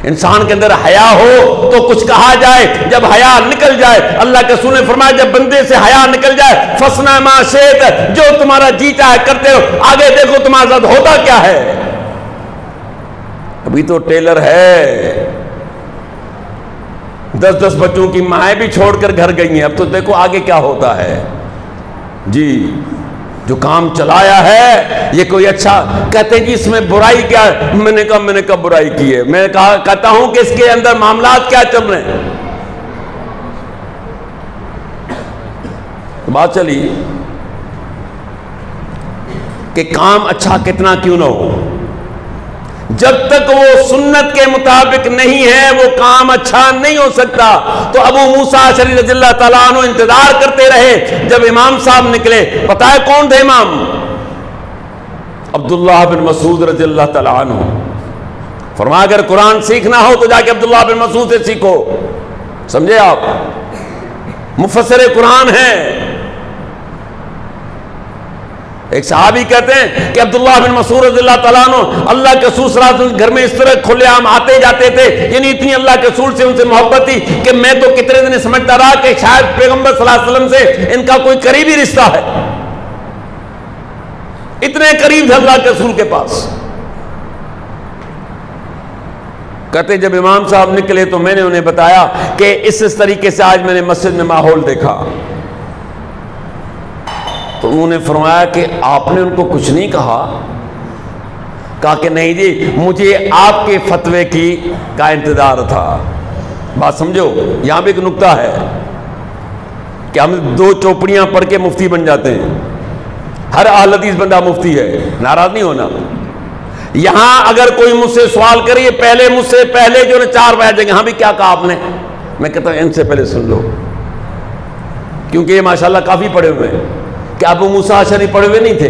انسان کے اندر حیا ہو تو کچھ کہا جائے، جب حیا نکل جائے، اللہ کے رسول نے فرمایا جب بندے سے حیا نکل جائے فَصْنَعْ مَا شِئْتَ، جو تمہارا جی چاہے کرتے ہو، آگے دیکھو تمہارا ساتھ ہوتا کیا ہے۔ ابھی تو ٹیلر ہے، 10 بچوں کی مائیں بھی چھوڑ کر گھر گئی ہیں، اب تو دیکھو آگے کیا ہوتا ہے جی۔ جو کام چلایا ہے یہ کوئی اچھا، کہتے ہیں جی اس میں برائی کیا ہے؟ میں نے کہا برائی کی ہے، میں کہتا ہوں کہ اس کے اندر معاملات کیا چل رہے ہیں۔ بات چلی کہ کام اچھا کتنا کیوں نہ ہو، جب تک وہ سنت کے مطابق نہیں ہے وہ کام اچھا نہیں ہو سکتا۔ تو ابو موسیٰ اشعری رضی اللہ تعالیٰ عنہ انتظار کرتے رہے جب امام صاحب نکلے۔ پتہ ہے کون تھے امام؟ عبداللہ بن مسعود رضی اللہ تعالیٰ عنہ۔ فرمایا اگر قرآن سیکھنا ہو تو جا کے عبداللہ بن مسعود سے سیکھو، سمجھے آپ؟ مفسر قرآن ہیں۔ ایک صحابی کہتے ہیں کہ عبداللہ بن مسعود رضی اللہ تعالیٰ عنہ اللہ کے رسول صلی اللہ علیہ وسلم گھر میں اس طرح کھلے عام آتے جاتے تھے، یعنی اتنی اللہ کے رسول سے ان سے محبت تھی کہ میں تو کتنے دن سمجھتا رہا کہ شاید پیغمبر صلی اللہ علیہ وسلم سے ان کا کوئی قریبی رشتہ ہے، اتنے قریب تھے اللہ کے رسول کے پاس۔ کہتے جب امام صاحب نکلے تو میں نے انہیں بتایا کہ اس طریقے سے آج میں نے مسجد میں ماحول دیکھا، تو انہوں نے فرمایا کہ آپ نے ان کو کچھ نہیں کہا؟ کہا کہ نہیں جی مجھے آپ کے فتوے کا انتظار تھا۔ بات سمجھو، یہاں بھی ایک نکتہ ہے کہ ہم 2 چوپڑیاں پڑھ کے مفتی بن جاتے ہیں، ہر اہل حدیث بندہ مفتی ہے، ناراض نہیں ہونا۔ یہاں اگر کوئی مجھ سے سوال کرے پہلے مجھ سے پہلے جو 4 بیٹھ جائیں گے، ہاں بھی کیا کہا آپ نے؟ میں کہتا ہوں ان سے پہلے سن لو، کیونکہ یہ ماشاءاللہ کافی پڑھے ہوئے ہیں۔ کہ ابو موسیٰ اشعری پڑھے ہوئے نہیں تھے؟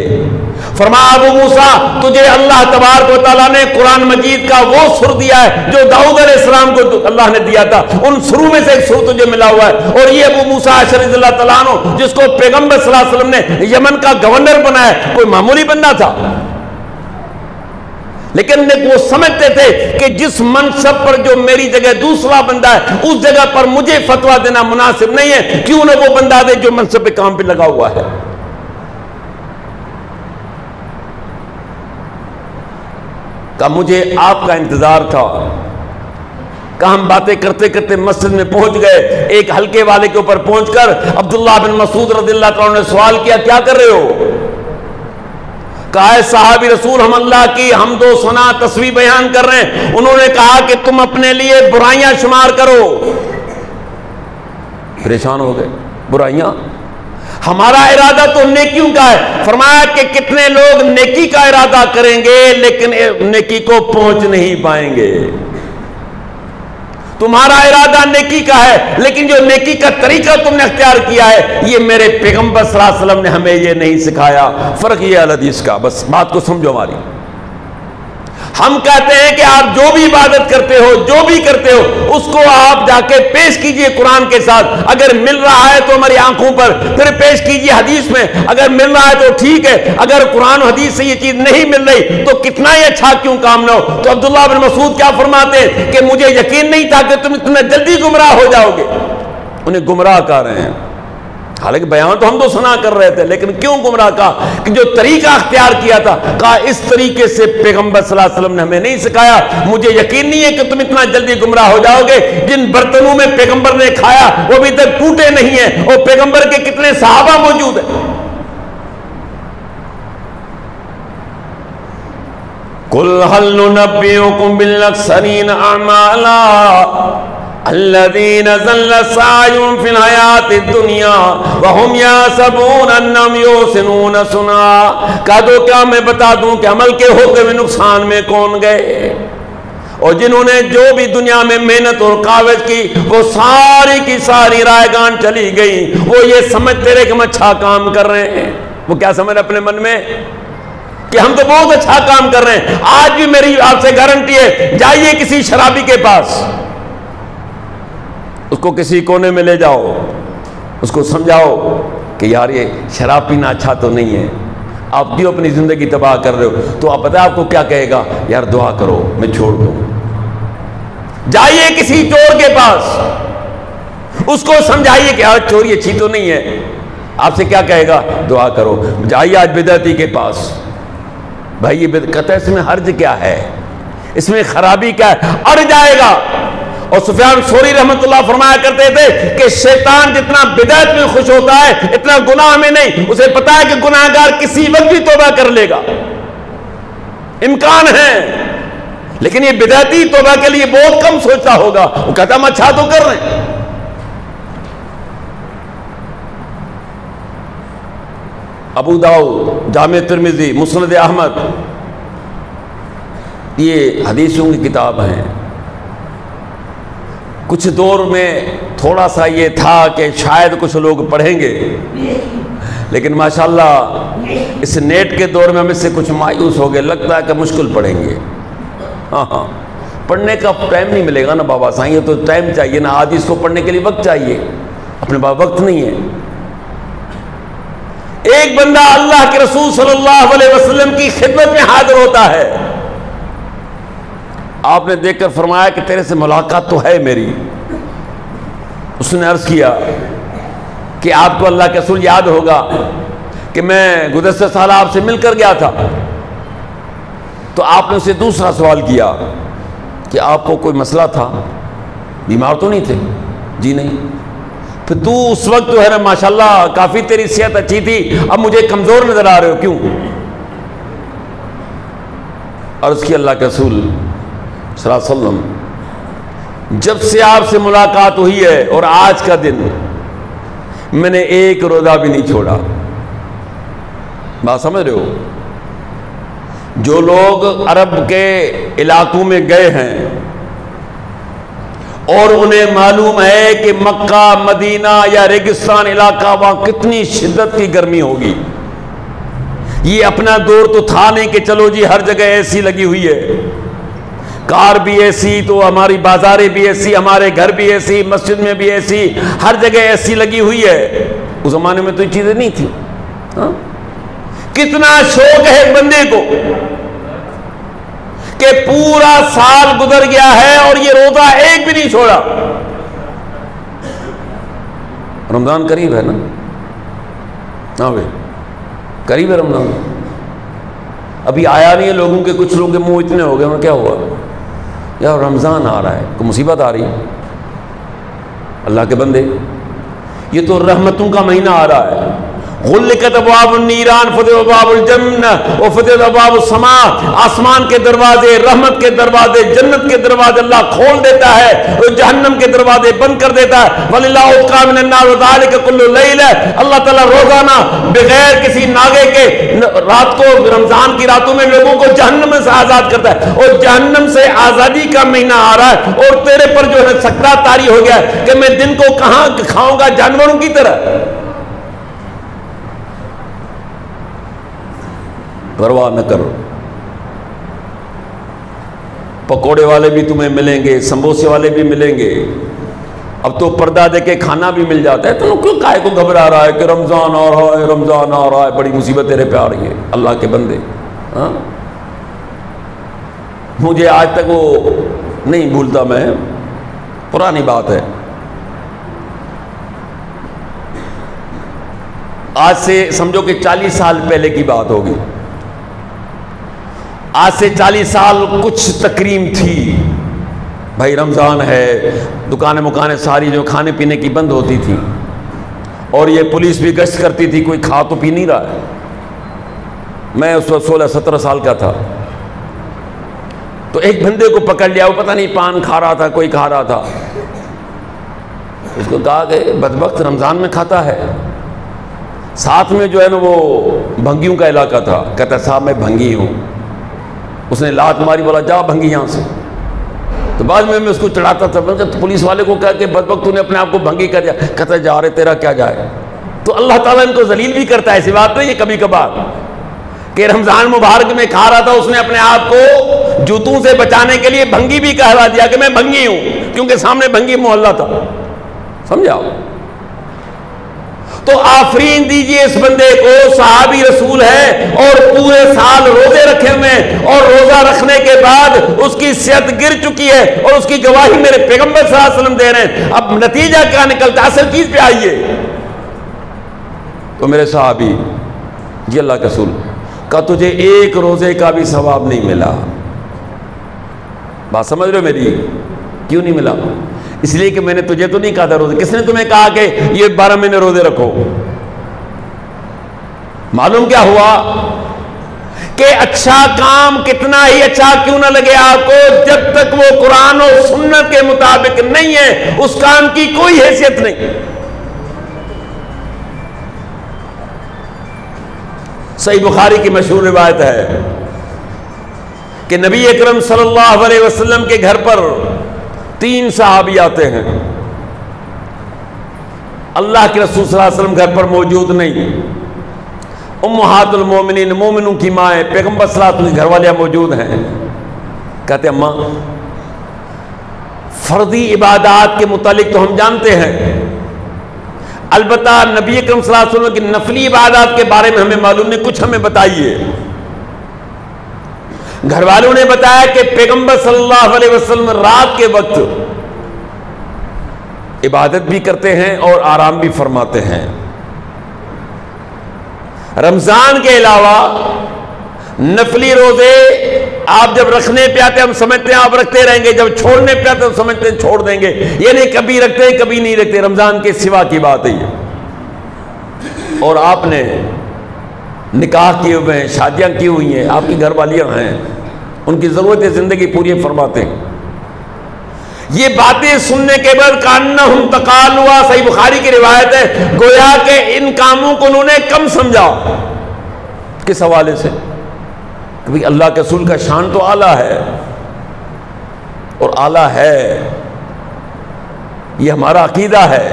فرمایا ابو موسیٰ تجھے اللہ تبارک و تعالیٰ نے قرآن مجید کا وہ سر دیا ہے جو داؤد علیہ السلام کو اللہ نے دیا تھا، ان سروں میں سے ایک سر تجھے ملا ہوا ہے، اور یہ ابو موسیٰ اشعری رضی اللہ تعالیٰ عنہ جس کو پیغمبر صلی اللہ علیہ وسلم نے یمن کا گورنر بنایا، کوئی معمولی بندہ تھا، لیکن وہ سمجھتے تھے کہ جس منصب پر جو میری جگہ دوسرا بندہ ہے اس جگہ پر مجھے فتویٰ دینا مناسب نہیں ہے، کیوں نہ وہ بندہ دے جو منصب پہ کام پہ لگا ہوا ہے۔ کہ مجھے آپ کا انتظار تھا۔ کہ ہم باتیں کرتے کرتے مسجد میں پہنچ گئے، ایک ہلکے والے کے اوپر پہنچ کر عبداللہ بن مسعود رضی اللہ تعالیٰ نے سوال کیا کیا کر رہے ہو؟ کہا ہے صحابی رسول ہم اللہ کی حمد و ثنا تسبیح بیان کر رہے ہیں۔ انہوں نے کہا کہ تم اپنے لیے برائیاں شمار کرو۔ پریشان ہو گئے، برائیاں؟ ہمارا ارادہ تو نیکیوں کا ہے۔ فرمایا کہ کتنے لوگ نیکی کا ارادہ کریں گے لیکن نیکی کو پہنچ نہیں پائیں گے۔ تمہارا ارادہ نیکی کا ہے لیکن جو نیکی کا طریقہ تم نے اختیار کیا ہے یہ میرے پیغمبر صلی اللہ علیہ وسلم نے ہمیں یہ نہیں سکھایا۔ فرق یہ ہے حدیث کا، بس بات کو سمجھو ہماری۔ ہم کہتے ہیں کہ آپ جو بھی عبادت کرتے ہو، جو بھی کرتے ہو، اس کو آپ جا کے پیش کیجئے قرآن کے ساتھ، اگر مل رہا ہے تو ہماری آنکھوں پر، پھر پیش کیجئے حدیث میں، اگر مل رہا ہے تو ٹھیک ہے، اگر قرآن و حدیث سے یہ چیز نہیں مل رہی تو کتنا ہی اچھا کیوں کام نہ ہو۔ تو عبداللہ بن مسعود کیا فرماتے ہیں کہ مجھے یقین نہیں تھا کہ تم اتنا جلدی گمراہ ہو جاؤ گے۔ انہیں گمراہ کہہ رہے ہیں، حالانکہ بیان تو ہم تو سنا کر رہے تھے، لیکن کیوں گمراہ کہا؟ کہ جو طریقہ اختیار کیا تھا، کہا اس طریقے سے پیغمبر صلی اللہ علیہ وسلم نے ہمیں نہیں سکھایا، مجھے یقین نہیں ہے کہ تم اتنا جلدی گمراہ ہو جاؤ گے۔ جن برتنوں میں پیغمبر نے کھایا وہ ابھی تک ٹوٹے نہیں ہیں، اور پیغمبر کے کتنے صحابہ موجود ہیں۔ قل هل ننبئكم بالاخسرین اعمالا الذین ضل سعیهم فی الحیاۃ الدنیا وهم یحسبون انہم یحسنون صنعا، کہہ دو کیا میں بتا دوں کہ عمل کے ہوتے ہوئے نقصان میں کون گئے؟ اور جنہوں نے جو بھی دنیا میں محنت اور کاوش کی وہ ساری کی ساری رائگان چلی گئی، وہ یہ سمجھتے رہے کہ ہم اچھا کام کر رہے ہیں۔ وہ کیا سمجھ رہے اپنے من میں کہ ہم تو بہت اچھا کام کر رہے ہیں۔ آج بھی میری آپ سے گارنٹی ہے، جائیے کسی شرابی کے پاس، اس کو کسی کونے میں لے جاؤ، اس کو سمجھاؤ کہ یار یہ شراب پینا اچھا تو نہیں ہے، آپ کیوں اپنی زندگی تباہ کر رہے ہو؟ تو آپ پتہ آپ کو کیا کہے گا؟ یار دعا کرو میں چھوڑ دوں۔ جائیے کسی چور کے پاس، اس کو سمجھائیے کہ یار چوری اچھی تو نہیں ہے، آپ سے کیا کہے گا؟ دعا کرو۔ جائیے آج بدعتی کے پاس، بھائی یہ بدعت ہے، اس میں حرج کیا ہے، اس میں خرابی کیا ہے؟ اڑ جائے گا۔ اور سفیان ثوری رحمۃ اللہ فرمایا کرتے تھے کہ شیطان جتنا بدعت میں خوش ہوتا ہے اتنا گناہ میں نہیں، اسے پتا ہے کہ گناہ گار کسی وقت بھی توبہ کر لے گا، امکان ہے، لیکن یہ بدعتی توبہ کے لیے بہت کم سوچتا ہوگا، وہ کہتا ہم اچھا تو کر رہے ہیں۔ ابو داؤد، جامع ترمذی، مسند احمد، یہ حدیثوں کی کتاب ہیں۔ کچھ دور میں تھوڑا سا یہ تھا کہ شاید کچھ لوگ پڑھیں گے، لیکن ماشاءاللہ اس نیٹ کے دور میں ہم اس سے کچھ مایوس ہو گئے، لگتا ہے کہ مشکل پڑھیں گے۔ ہاں پڑھنے کا ٹائم نہیں ملے گا نا بابا سائیں، یہ تو ٹائم چاہیے نا، حدیث کو پڑھنے کے لیے وقت چاہیے، اپنے پاس وقت نہیں ہے۔ ایک بندہ اللہ کے رسول صلی اللہ علیہ وسلم کی خدمت میں حاضر ہوتا ہے، آپ نے دیکھ کر فرمایا کہ تیرے سے ملاقات تو ہے میری۔ اس نے عرض کیا کہ آپ کو اللہ کے رسول یاد ہوگا کہ میں گزشتہ سال آپ سے مل کر گیا تھا۔ تو آپ نے اسے دوسرا سوال کیا کہ آپ کو کوئی مسئلہ تھا، بیمار تو نہیں تھے؟ جی نہیں۔ پھر تو اس وقت جو ہے نا ماشاءاللہ کافی تیری صحت اچھی تھی، اب مجھے کمزور نظر آ رہے ہو، کیوں؟ عرض کی اللہ کے رسول صلی اللہ علیہ وسلم، جب سے آپ سے ملاقات ہوئی ہے اور آج کا دن میں نے ایک روزہ بھی نہیں چھوڑا۔ بات سمجھ رہے ہو؟ جو لوگ عرب کے علاقوں میں گئے ہیں اور انہیں معلوم ہے کہ مکہ، مدینہ یا ریگستان علاقہ وہاں کتنی شدت کی گرمی ہوگی، یہ اپنا دور تو تھا نہیں کہ چلو جی ہر جگہ اے سی لگی ہوئی ہے، کار بھی اے سی، تو ہماری بازاریں بھی اے سی، ہمارے گھر بھی اے سی، مسجد میں بھی اے سی، ہر جگہ اے سی لگی ہوئی ہے۔ اس زمانے میں تو یہ چیزیں نہیں تھیں۔ کتنا شوق ہے ایک بندے کو کہ پورا سال گزر گیا ہے اور یہ روزہ ایک بھی نہیں چھوڑا۔ رمضان قریب ہے نا؟ ہاں بھائی قریب ہے رمضان، ابھی آیا نہیں ہے، لوگوں کے کچھ لوگوں کے منہ اتنے ہو گئے، انہیں کیا ہوا یار رمضان آ رہا ہے، کوئی مصیبت آ رہی ہے؟ اللہ کے بندے، یہ تو رحمتوں کا مہینہ آ رہا ہے۔ غلقت ابواب النیران فتحت ابواب الجنہ وفتحت ابواب السماء، آسمان کے دروازے، رحمت کے دروازے، جنت کے دروازے اللہ کھول دیتا ہے اور جہنم کے دروازے بند کر دیتا ہے۔ وَلِلَّهُ أَتْقَى مِنَ النَّارِ وَذَلِكَ كُلُّ لَيْلَةٍ، اللہ تعالیٰ روزانہ بغیر کسی ناغے کے رات کو، رمضان کی راتوں میں لوگوں کو جہنم سے آزاد کرتا ہے، اور جہنم سے آزادی کا مہینہ آ رہا ہے اور تیرے پر جو ہے سکتہ طاری ہو گیا ہے کہ میں دن کو کہاں کھاؤں گا جانوروں کی طرح۔ پرواہ نہ کرو، پکوڑے والے بھی تمہیں ملیں گے، سموسے والے بھی ملیں گے، اب تو پردہ دے کے کھانا بھی مل جاتا ہے، تو کیوں کائے کو گھبرا رہا ہے کہ رمضان آ رہا ہے، رمضان آ رہا ہے، بڑی مصیبت تیرے پہ آ رہی ہے۔ اللہ کے بندے، ہاں مجھے آج تک وہ نہیں بھولتا، میں پرانی بات ہے، آج سے سمجھو کہ 40 سال پہلے کی بات ہوگی۔ آج سے 40 سال کچھ تکریم تھی، بھائی رمضان ہے، دکانیں مکانیں ساری جو کھانے پینے کی بند ہوتی تھی، اور یہ پولیس بھی گشت کرتی تھی، کوئی کھا تو پی نہیں رہا ہے۔ میں اس وقت 16-17 سال کا تھا، تو ایک بندے کو پکڑ لیا، وہ پتہ نہیں پان کھا رہا تھا، کوئی کھا رہا تھا، اس کو کہا کہ بدبخت رمضان میں کھاتا ہے. ساتھ میں جو ہے نا وہ بھنگیوں کا علاقہ تھا، کہتا صاحب میں بھنگی ہوں. اس نے لات ماری، بولا جا بھنگی یہاں سے. تو بعد میں اس کو چڑھاتا تھا، پولیس والے کو کہا کہ بدبخت تو نے اپنے آپ کو بھنگی کر دیا. کہتا جا رہے تیرا کیا جائے. تو اللہ تعالیٰ ان کو ذلیل بھی کرتا ہے. ایسی بات نہیں ہے کبھی کبھار کہ رمضان مبارک میں کھا رہا تھا، اس نے اپنے آپ کو جوتوں سے بچانے کے لیے بھنگی بھی کہوا دیا کہ میں بھنگی ہوں، کیونکہ سامنے بھنگی محلہ تھا. سمجھا؟ تو آفرین دیجئے اس بندے کو، صحابی رسول ہے اور پورے سال روزے رکھے ہوئے ہیں، اور روزہ رکھنے کے بعد اس کی صحت گر چکی ہے، اور اس کی گواہی میرے پیغمبر صلی اللہ علیہ وسلم دے رہے ہیں. اب نتیجہ کیا نکلتا ہے؟ اصل چیز پہ آئیے. تو میرے صحابی جی اللہ کے رسول کا تجھے ایک روزے کا بھی ثواب نہیں ملا. بات سمجھ رہے ہو میری؟ کیوں نہیں ملا؟ اس لیے کہ میں نے تجھے تو نہیں کہا تھا روزے. کس نے تمہیں کہا کہ یہ 12 مہینے روزے رکھو؟ معلوم کیا ہوا کہ اچھا کام کتنا ہی اچھا کیوں نہ لگے آپ کو، جب تک وہ قرآن و سنت کے مطابق نہیں ہے اس کام کی کوئی حیثیت نہیں. صحیح بخاری کی مشہور روایت ہے کہ نبی اکرم صلی اللہ علیہ وسلم کے گھر پر 3 صحابی آتے ہیں. اللہ کے رسول صلی اللہ علیہ وسلم گھر پر موجود نہیں. امہات المومنین، مومنوں کی مائیں، پیغمبر صلی اللہ علیہ وسلم کے گھر والے موجود ہیں. کہتے ہیں اماں فردی عبادات کے متعلق تو ہم جانتے ہیں، البتہ نبی اکرم صلی اللہ علیہ وسلم کی نفلی عبادات کے بارے میں ہمیں معلوم نہیں، کچھ ہمیں بتائیے. گھر والوں نے بتایا کہ پیغمبر صلی اللہ علیہ وسلم رات کے وقت عبادت بھی کرتے ہیں اور آرام بھی فرماتے ہیں. رمضان کے علاوہ نفلی روزے آپ جب رکھنے پہ آتے ہم سمجھتے ہیں آپ رکھتے رہیں گے، جب چھوڑنے پہ آتے ہم سمجھتے ہیں چھوڑ دیں گے. یہ نہیں کبھی رکھتے ہیں کبھی نہیں رکھتے، رمضان کے سوا کی بات ہے یہ. اور آپ نے نکاح کیے ہوئے ہیں، شادیاں کی ہوئی ہیں، آپ کی گھر والیاں ہیں، ان کی ضرورت زندگی پوری فرماتے ہیں. یہ باتیں سننے کے بعد کانہم تقالوا، صحیح بخاری کی روایت ہے، گویا کہ ان کاموں کو انہوں نے کم سمجھا. کس حوالے سے؟ کہ اللہ کے رسول کا شان تو اعلیٰ ہے، اور اعلیٰ ہے، یہ ہمارا عقیدہ ہے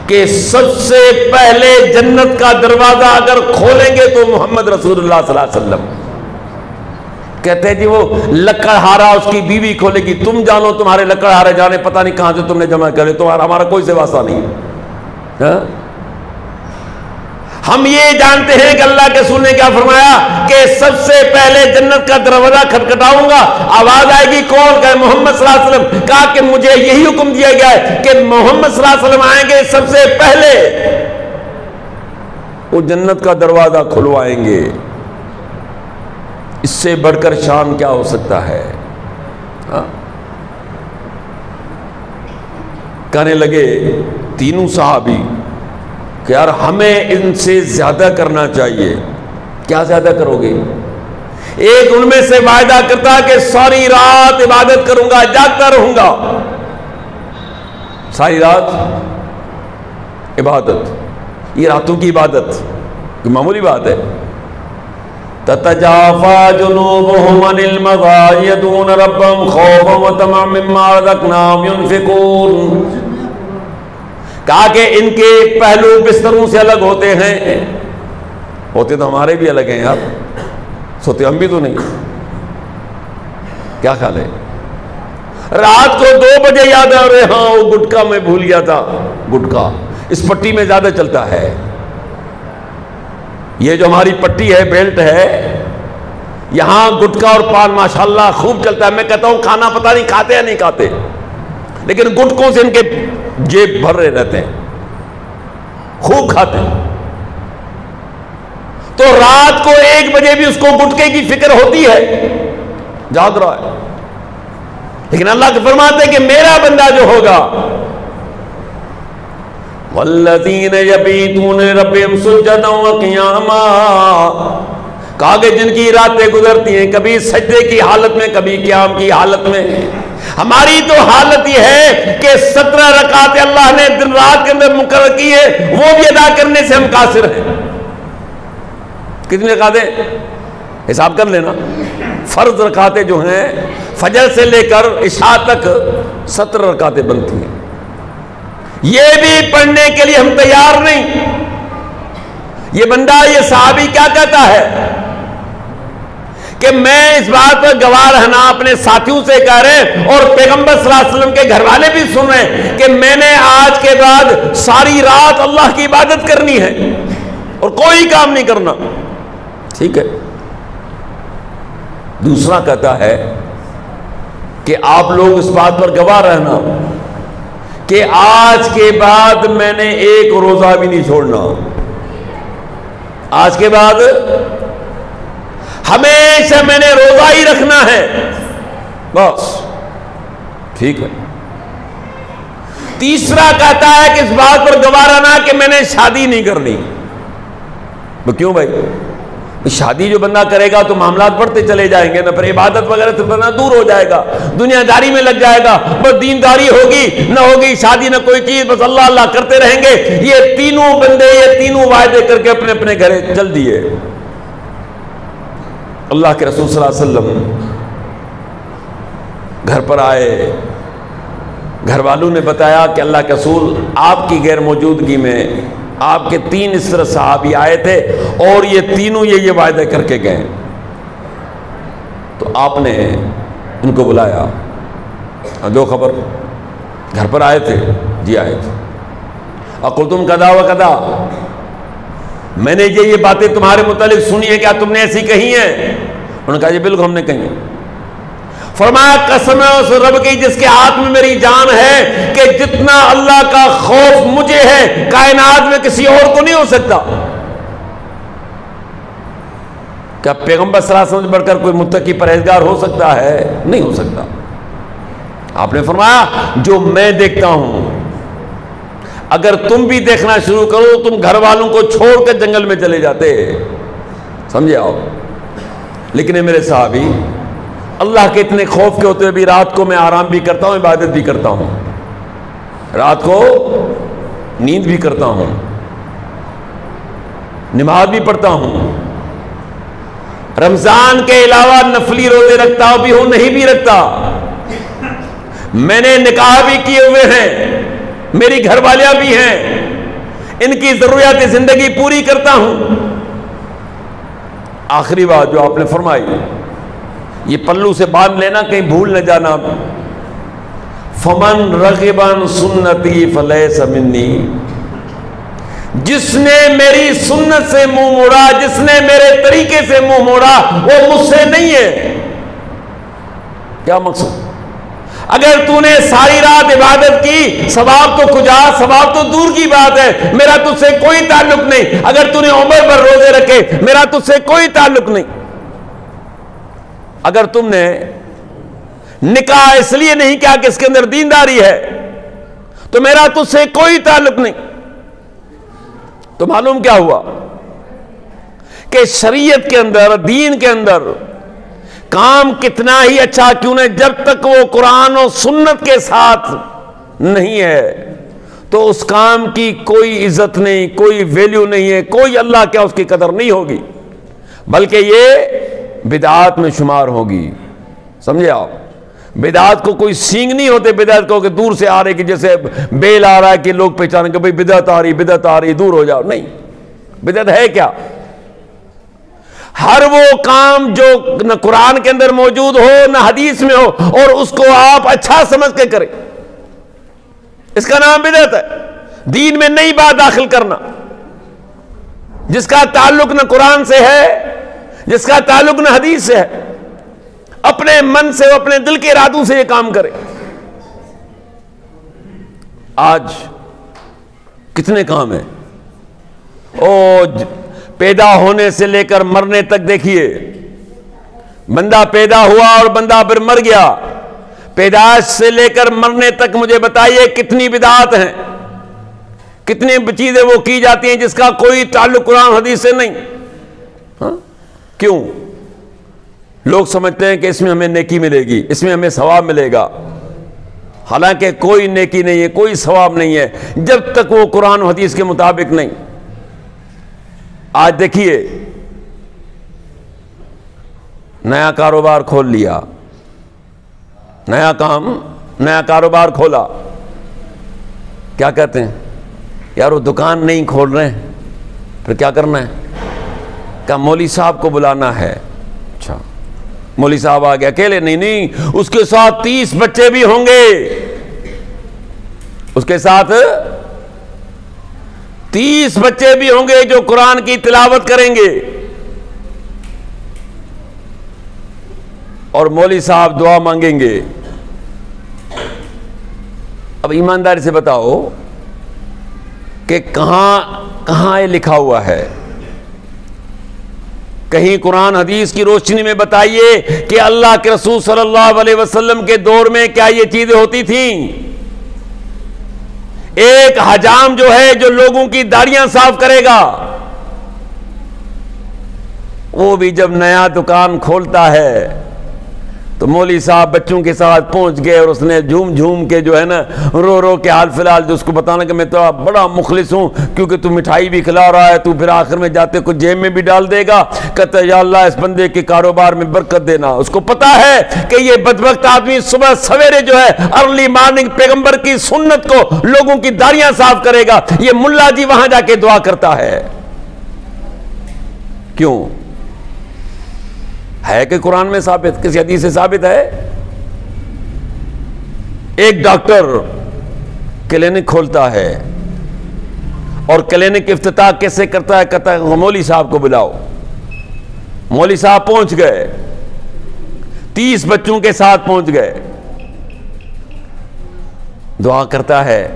کہ سب سے پہلے جنت کا دروازہ اگر کھولیں گے تو محمد رسول اللہ صلی اللہ علیہ وسلم. کہتے ہیں جی وہ لکڑہارا اس کی بیوی کھولے گی، تم جانو تمہارے لکڑہارے جانے پتہ نہیں کہاں سے تم نے جمع کرے، تمہارا ہمارا کوئی سے واسطہ نہیں. ہم یہ جانتے ہیں کہ اللہ کے رسول نے کیا فرمایا کہ سب سے پہلے جنت کا دروازہ کھٹکھٹاؤں گا، آواز آئے گی کون؟ کہ محمد صلی اللہ علیہ وسلم. کہا کہ مجھے یہی حکم دیا گیا ہے کہ محمد صلی اللہ علیہ وسلم آئیں گے سب سے پہلے، وہ جنت کا دروازہ کھلوائیں گے. اس سے بڑھ کر شان کیا ہو سکتا ہے؟ کہنے لگے تینوں صحابی کہ یار ہمیں ان سے زیادہ کرنا چاہیے. کیا زیادہ کرو گے؟ ایک ان میں سے وعدہ کرتا کہ ساری رات عبادت کروں گا، جاگتا رہوں گا. ساری رات عبادت، یہ راتوں کی عبادت کوئی معمولی بات ہے. تتجافى جنوبهم عن المضاجع يدعون ربهم خوفا وطمعا مما رزقناهم ينفقون. کہا کہ ان کے پہلو بستروں سے الگ ہوتے ہیں. ہوتے تو ہمارے بھی الگ ہیں یار، سوتے ہم بھی تو نہیں. کیا خیال ہے؟ رات کو 2 بجے یاد آ رہے ہاں وہ گٹکا میں بھول گیا تھا. گٹکا اس پٹی میں زیادہ چلتا ہے. یہ جو ہماری پٹی ہے، بیلٹ ہے، یہاں گٹکا اور پان ماشاءاللہ خوب چلتا ہے. میں کہتا ہوں کھانا پتہ نہیں کھاتے یا نہیں کھاتے، لیکن گٹکوں سے ان کے جیب بھر رہے رہتے ہیں، خوب کھاتے ہیں. تو رات کو 1 بجے بھی اس کو گٹکے کی فکر ہوتی ہے، جاگ رہا ہے. لیکن اللہ کے فرماتے ہیں کہ میرا بندہ جو ہوگا وَالَّذِينَ يَبِيتُونَ لِرَبِّهِمْ سُجَّدًا وَقِيَامًا، کہا کہ جن کی راتیں گزرتی ہیں کبھی سجدے کی حالت میں کبھی قیام کی حالت میں، ہماری تو حالت یہ ہے کہ 17 رکعتیں اللہ نے دن رات کے اندر مقرر کی ہے، وہ بھی ادا کرنے سے ہم قاصر ہیں۔ کتنی رکعتیں؟ حساب کر لینا، فرض رکعتیں جو ہیں فجر سے لے کر عشاء تک 17 رکعتیں بنتی ہیں، یہ بھی پڑھنے کے لیے ہم تیار نہیں۔ یہ بندہ، یہ صحابی کیا کہتا ہے کہ میں اس بات پر گواہ رہنا اپنے ساتھیوں سے کہہ رہے اور پیغمبر صلی اللہ علیہ وسلم کے گھر والے بھی سن رہے ہیں کہ میں نے آج کے بعد ساری رات اللہ کی عبادت کرنی ہے اور کوئی کام نہیں کرنا۔ ٹھیک ہے۔ دوسرا کہتا ہے کہ آپ لوگ اس بات پر گواہ رہنا کہ آج کے بعد میں نے ایک روزہ بھی نہیں چھوڑنا، آج کے بعد ہمیشہ میں نے روزہ ہی رکھنا ہے، بس۔ ٹھیک ہے۔ تیسرا کہتا ہے کہ اس بات پر گواہ رہنا کہ میں نے شادی نہیں کرنی۔ وہ کیوں بھائی؟ شادی جو بندہ کرے گا تو معاملات بڑھتے چلے جائیں گے نا، پھر عبادت وغیرہ سے بندہ دور ہو جائے گا، دنیا داری میں لگ جائے گا، بس دینداری ہوگی نہ ہوگی، شادی نہ کوئی چیز، بس اللہ اللہ کرتے رہیں گے۔ یہ تینوں بندے یہ تینوں وعدے کر کے اپنے اپنے گھر چل دیے۔ اللہ کے رسول صلی اللہ علیہ وسلم گھر پر آئے، گھر والوں نے بتایا کہ اللہ کے رسول آپ کی غیر موجودگی میں آپ کے 3 اس طرح صحابی آئے تھے اور یہ تینوں یہ وعدے کر کے گئے۔ تو آپ نے ان کو بلایا، دو خبر، گھر پر آئے تھے؟ جی آئے تھے۔ اقلتم کذا و کذا، میں نے یہ باتیں تمہارے متعلق سنی ہے، کیا تم نے ایسی کہی ہیں؟ انہوں نے کہا جی بالکل ہم نے کہی ہیں۔ فرمایا قسم ہے اس رب کی جس کے ہاتھ میں میری جان ہے کہ جتنا اللہ کا خوف مجھے ہے کائنات میں کسی اور کو نہیں ہو سکتا۔ کیا پیغمبر صلی اللہ علیہ وسلم سے بڑھ کر کوئی متقی پرہیزگار ہو سکتا ہے؟ نہیں ہو سکتا۔ آپ نے فرمایا جو میں دیکھتا ہوں اگر تم بھی دیکھنا شروع کرو تم گھر والوں کو چھوڑ کر جنگل میں چلے جاتے، سمجھے آپ؟ لیکن اے میرے صحابی، اللہ کے اتنے خوف کے ہوتے ہوئے بھی رات کو میں آرام بھی کرتا ہوں، عبادت بھی کرتا ہوں، رات کو نیند بھی کرتا ہوں، نماز بھی پڑھتا ہوں، رمضان کے علاوہ نفلی روزے رکھتا بھی ہوں، نہیں بھی رکھتا، میں نے نکاح بھی کیے ہوئے ہیں، میری گھر والیاں بھی ہیں، ان کی ضروریات زندگی پوری کرتا ہوں۔ آخری بات جو آپ نے فرمائی، یہ پلو سے باندھ لینا کہیں بھول نہ جانا، فمن رغب عن سنتی فلیس منی، جس نے میری سنت سے منہ موڑا، جس نے میرے طریقے سے منہ موڑا، وہ مجھ سے نہیں ہے۔ کیا مقصد؟ اگر تو نے ساری رات عبادت کی، ثواب تو کجا، ثواب تو دور کی بات ہے، میرا تجھ سے کوئی تعلق نہیں۔ اگر تو نے عمر پر روزے رکھے، میرا تجھ سے کوئی تعلق نہیں۔ اگر تم نے نکاح اس لیے نہیں کیا کہ اس کے اندر دینداری ہے، تو میرا تجھ سے کوئی تعلق نہیں۔ تو معلوم کیا ہوا کہ شریعت کے اندر، دین کے اندر کام کتنا ہی اچھا کیوں نہ، جب تک وہ قرآن و سنت کے ساتھ نہیں ہے تو اس کام کی کوئی عزت نہیں، کوئی ویلیو نہیں ہے، کوئی اللہ کیا اس کی قدر نہیں ہوگی، بلکہ یہ بدعات میں شمار ہوگی۔ سمجھے آپ؟ بدعات کو کوئی سینگ نہیں ہوتے، بدعات کو کہ دور سے آ رہے کہ جیسے بیل آ رہا ہے کہ لوگ پہچانے کہ بھئی بدعت آ رہی دور ہو جاؤ، نہیں۔ بدعت ہے کیا؟ ہر وہ کام جو نہ قرآن کے اندر موجود ہو نہ حدیث میں ہو اور اس کو آپ اچھا سمجھ کے کریں، اس کا نام بدعت ہے۔ دین میں نئی بات داخل کرنا جس کا تعلق نہ قرآن سے ہے، جس کا تعلق نہ حدیث سے ہے، اپنے من سے، اپنے دل کے ارادوں سے یہ کام کرے۔ آج کتنے کام ہیں، پیدا ہونے سے لے کر مرنے تک دیکھیے، بندہ پیدا ہوا اور بندہ پھر مر گیا، پیدائش سے لے کر مرنے تک مجھے بتائیے کتنی بدعات ہیں، کتنی چیزیں وہ کی جاتی ہیں جس کا کوئی تعلق قرآن حدیث سے نہیں۔ کیوں؟ لوگ سمجھتے ہیں کہ اس میں ہمیں نیکی ملے گی، اس میں ہمیں ثواب ملے گا، حالانکہ کوئی نیکی نہیں ہے، کوئی ثواب نہیں ہے جب تک وہ قرآن و حدیث کے مطابق نہیں۔ آج دیکھیے، نیا کاروبار کھول لیا، نیا کام، نیا کاروبار کھولا، کیا کہتے ہیں؟ یار وہ دکان نہیں کھول رہے ہیں، پھر کیا کرنا ہے؟ کہ مولوی صاحب کو بلانا ہے۔ اچھا، مولوی صاحب آ گیا، اکیلے نہیں، اس کے ساتھ 30 بچے بھی ہوں گے، اس کے ساتھ 30 بچے بھی ہوں گے جو قرآن کی تلاوت کریں گے، اور مولوی صاحب دعا مانگیں گے۔ اب ایمانداری سے بتاؤ کہ کہاں یہ لکھا ہوا ہے؟ کہیں قرآن حدیث کی روشنی میں بتائیے کہ اللہ کے رسول صلی اللہ علیہ وسلم کے دور میں کیا یہ چیزیں ہوتی تھیں؟ ایک حجام جو ہے، جو لوگوں کی داڑیاں صاف کرے گا، وہ بھی جب نیا دکان کھولتا ہے تو مولوی صاحب بچوں کے ساتھ پہنچ گئے، اور اس نے جھوم جھوم کے جو ہے نا، رو کے حال فی الحال جو اس کو بتانا کہ میں تو بڑا مخلص ہوں، کیونکہ تو مٹھائی بھی کھلا رہا ہے، تو پھر آخر میں جاتے کچھ جیب میں بھی ڈال دے گا، کہتا ہے یا اللہ اس بندے کے کاروبار میں برکت دینا۔ اس کو پتا ہے کہ یہ بدبخت آدمی صبح سویرے جو ہے ارلی مارننگ پیغمبر کی سنت کو، لوگوں کی داڑیاں صاف کرے گا، یہ ملا جی وہاں جا کے دعا کرتا ہے۔ کیوں؟ ہے کہ قرآن میں ثابت، کسی حدیث سے ثابت ہے؟ ایک ڈاکٹر کلینک کھولتا ہے، اور کلینک افتتاح کیسے کرتا ہے؟ کہتا ہے مولوی صاحب کو بلاؤ۔ مولوی صاحب پہنچ گئے، 30 بچوں کے ساتھ پہنچ گئے، دعا کرتا ہے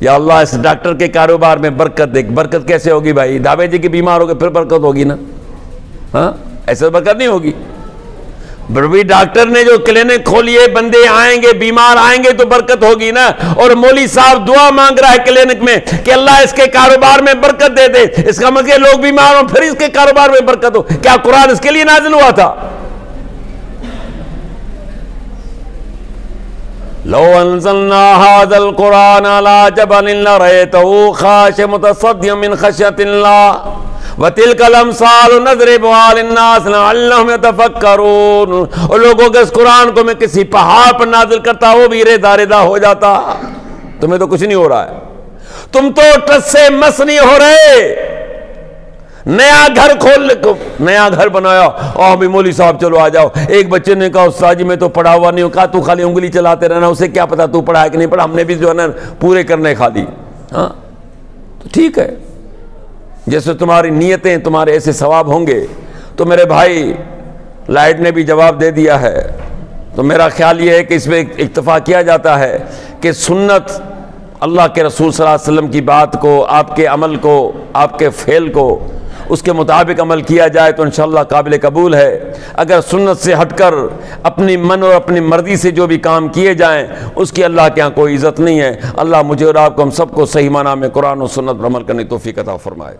یا اللہ اس ڈاکٹر کے کاروبار میں برکت دے۔ برکت کیسے ہوگی بھائی؟ دعوے جی کے بیمار ہو گئے پھر برکت ہوگی نا؟ ہاں، ایسے برکت نہیں ہوگی۔ بڑی ڈاکٹر نے جو کلینک کھولی ہے، بندے آئیں گے، بیمار آئیں گے تو برکت ہوگی نا۔ اور مولوی صاحب دعا مانگ رہا ہے کلینک میں کہ اللہ اس کے کاروبار میں برکت دے دے، اس کا مطلب لوگ بیمار ہوں پھر اس کے کاروبار میں برکت ہو۔ کیا قرآن اس کے لیے نازل ہوا تھا؟ لو انزلنا هذا القرآن على جبل لرأيته خاشعا متصدعا من خشية الله وَتِلْكَ الْأَمْثَالُ نَضْرِبُهَا لِلنَّاسِ لَعَلَّهُمْ يَتَفَكَّرُونَ۔ اور لوگوں کے اس قرآن کو میں کسی پہاڑ پر نازل کرتا، وہ بھی ریدہ ہو جاتا۔ تمہیں تو کچھ نہیں ہو رہا ہے، تم تو ٹس سے مس نہیں ہو رہے۔ نیا گھر بنایا، اور بھی مولوی صاحب چلو آ جاؤ۔ ایک بچے نے کہا استاد جی میں تو پڑھا ہوا نہیں ہوں۔ کہا تو خالی انگلی چلاتے رہنا، اسے کیا پتا تو پڑھا ہے کہ نہیں پڑھا، ہم نے بھی جو ہے نا پورے کرنے خالی۔ ہاں تو ٹھیک ہے، جیسے تمہاری نیتیں تمہارے ایسے ثواب ہوں گے۔ تو میرے بھائی لائٹ نے بھی جواب دے دیا ہے، تو میرا خیال یہ ہے کہ اس میں اکتفا کیا جاتا ہے کہ سنت، اللہ کے رسول صلی اللہ علیہ وسلم کی بات کو، آپ کے عمل کو، آپ کے فعل کو اس کے مطابق عمل کیا جائے تو انشاءاللہ قابل قبول ہے۔ اگر سنت سے ہٹ کر اپنی من اور اپنی مرضی سے جو بھی کام کیے جائیں، اس کی اللہ کے ہاں کوئی عزت نہیں ہے۔ اللہ مجھے اور آپ کو، ہم سب کو صحیح معنی میں قرآن و سنت پر عمل کرنے کی توفیق عطا فرمائے۔